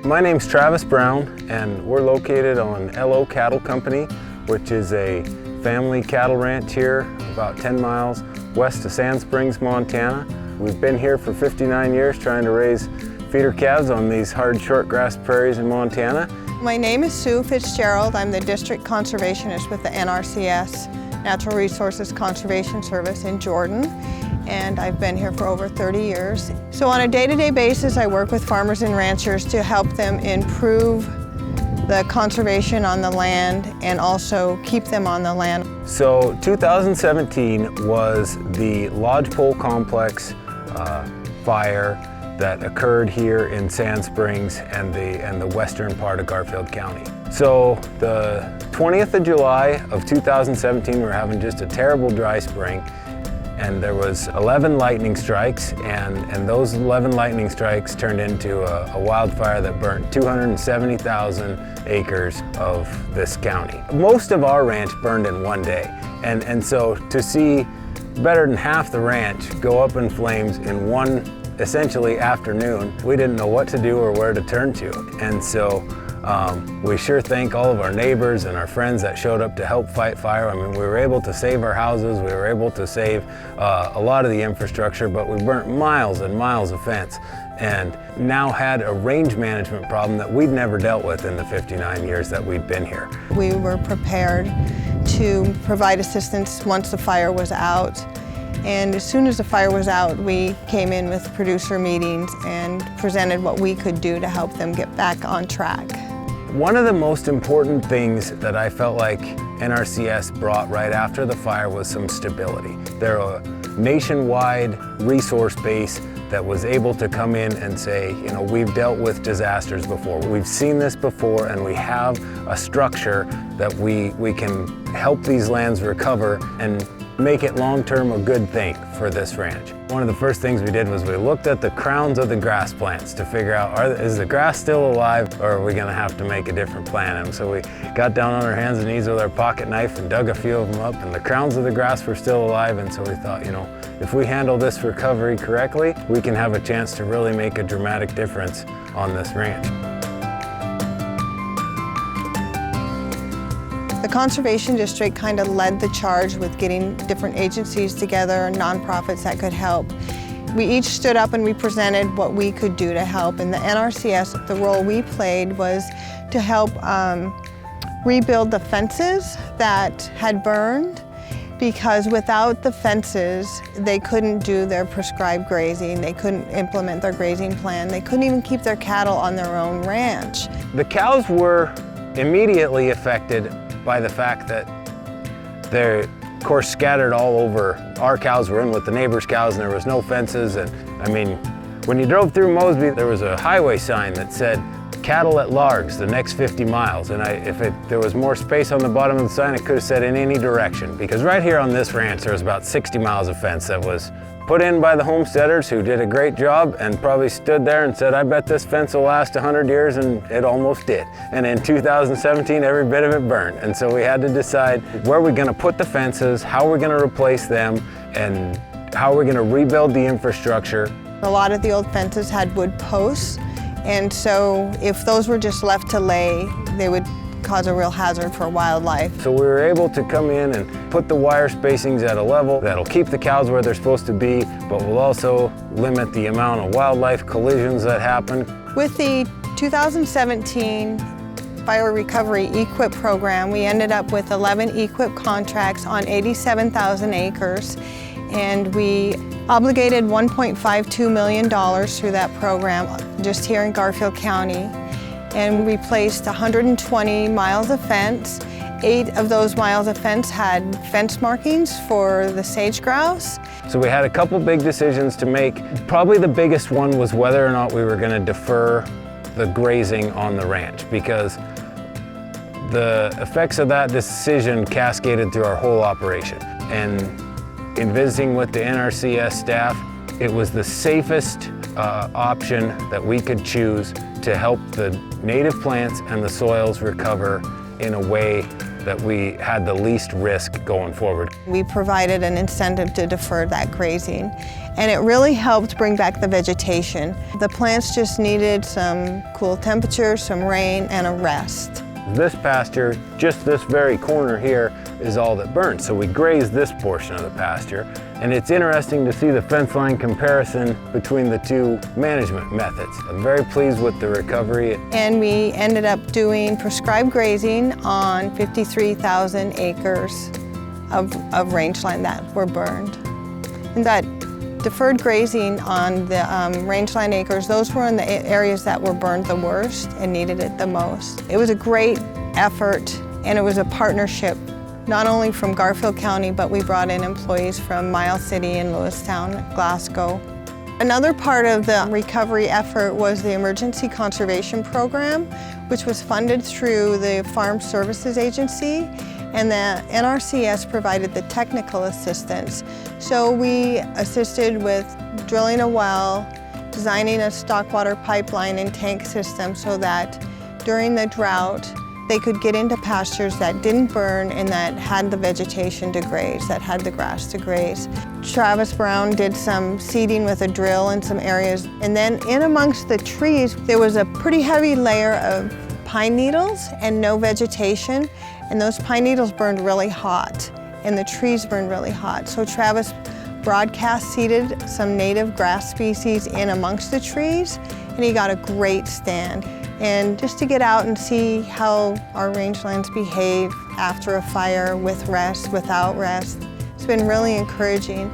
My name's Travis Brown, and we're located on LO Cattle Company, which is a family cattle ranch here about 10 miles west of Sand Springs, Montana. We've been here for 59 years trying to raise feeder calves on these hard short grass prairies in Montana. My name is Sue Fitzgerald. I'm the District Conservationist with the NRCS, Natural Resources Conservation Service in Jordan, and I've been here for over 30 years. So on a day-to-day basis, I work with farmers and ranchers to help them improve the conservation on the land and also keep them on the land. So 2017 was the Lodgepole Complex fire that occurred here in Sand Springs and the western part of Garfield County. So the 20th of July of 2017, we were having just a terrible dry spring, and there was 11 lightning strikes, and those 11 lightning strikes turned into a wildfire that burnt 270,000 acres of this county. Most of our ranch burned in one day, and so to see better than half the ranch go up in flames in one essentially afternoon, we didn't know what to do or where to turn to. And so we sure thank all of our neighbors and our friends that showed up to help fight fire. I mean, we were able to save our houses, we were able to save a lot of the infrastructure, but we burnt miles and miles of fence and now had a range management problem that we'd never dealt with in the 59 years that we'd been here. We were prepared to provide assistance once the fire was out. And as soon as the fire was out, we came in with producer meetings and presented what we could do to help them get back on track. One of the most important things that I felt like NRCS brought right after the fire was some stability. They're a nationwide resource base that was able to come in and say, you know, we've dealt with disasters before. We've seen this before, and we have a structure that we can help these lands recover and make it long-term a good thing for this ranch. One of the first things we did was we looked at the crowns of the grass plants to figure out, is the grass still alive, or are we gonna have to make a different plan? And so we got down on our hands and knees with our pocket knife and dug a few of them up, and the crowns of the grass were still alive. And so we thought, you know, if we handle this recovery correctly, we can have a chance to really make a dramatic difference on this ranch. The Conservation District kind of led the charge with getting different agencies together, nonprofits that could help. We each stood up and we presented what we could do to help. And the NRCS, the role we played was to help rebuild the fences that had burned, because without the fences, they couldn't do their prescribed grazing, they couldn't implement their grazing plan, they couldn't even keep their cattle on their own ranch. The cows were immediately affected by the fact that they're, of course, scattered all over. Our cows were in with the neighbors' cows, and there was no fences. And I mean, when you drove through Mosby, there was a highway sign that said, "Cattle at large, the next 50 miles." And if there was more space on the bottom of the sign, it could have said in any direction. Because right here on this ranch, there was about 60 miles of fence that was put in by the homesteaders, who did a great job and probably stood there and said, I bet this fence will last 100 years, and it almost did. And in 2017, every bit of it burned. And so we had to decide where we're gonna put the fences, how we're gonna replace them, and how we're gonna rebuild the infrastructure. A lot of the old fences had wood posts, and so if those were just left to lay, they would cause a real hazard for wildlife. So we were able to come in and put the wire spacings at a level that'll keep the cows where they're supposed to be, but will also limit the amount of wildlife collisions that happen. With the 2017 Fire Recovery EQIP program, we ended up with 11 EQIP contracts on 87,000 acres, and we obligated $1.52 million through that program just here in Garfield County. And we replaced 120 miles of fence. 8 of those miles of fence had fence markings for the sage grouse. So we had a couple big decisions to make. Probably the biggest one was whether or not we were going to defer the grazing on the ranch, because the effects of that decision cascaded through our whole operation. And in visiting with the NRCS staff, it was the safest option that we could choose to help the native plants and the soils recover in a way that we had the least risk going forward. We provided an incentive to defer that grazing, and it really helped bring back the vegetation. The plants just needed some cool temperatures, some rain, and a rest. This pasture, just this very corner here, is all that burned. So we grazed this portion of the pasture, and it's interesting to see the fence line comparison between the two management methods. I'm very pleased with the recovery. And we ended up doing prescribed grazing on 53,000 acres of rangeland that were burned. And that deferred grazing on the rangeland acres, those were in the areas that were burned the worst and needed it the most. It was a great effort, and it was a partnership, not only from Garfield County, but we brought in employees from Miles City and Lewistown, Glasgow. Another part of the recovery effort was the Emergency Conservation Program, which was funded through the Farm Services Agency, and the NRCS provided the technical assistance. So we assisted with drilling a well, designing a stockwater pipeline and tank system so that during the drought, they could get into pastures that didn't burn and that had the vegetation to graze, that had the grass to graze. Travis Brown did some seeding with a drill in some areas. And then in amongst the trees, there was a pretty heavy layer of pine needles and no vegetation. And those pine needles burned really hot and the trees burned really hot. So Travis broadcast seeded some native grass species in amongst the trees, and he got a great stand. And just to get out and see how our rangelands behave after a fire, with rest, without rest, it's been really encouraging.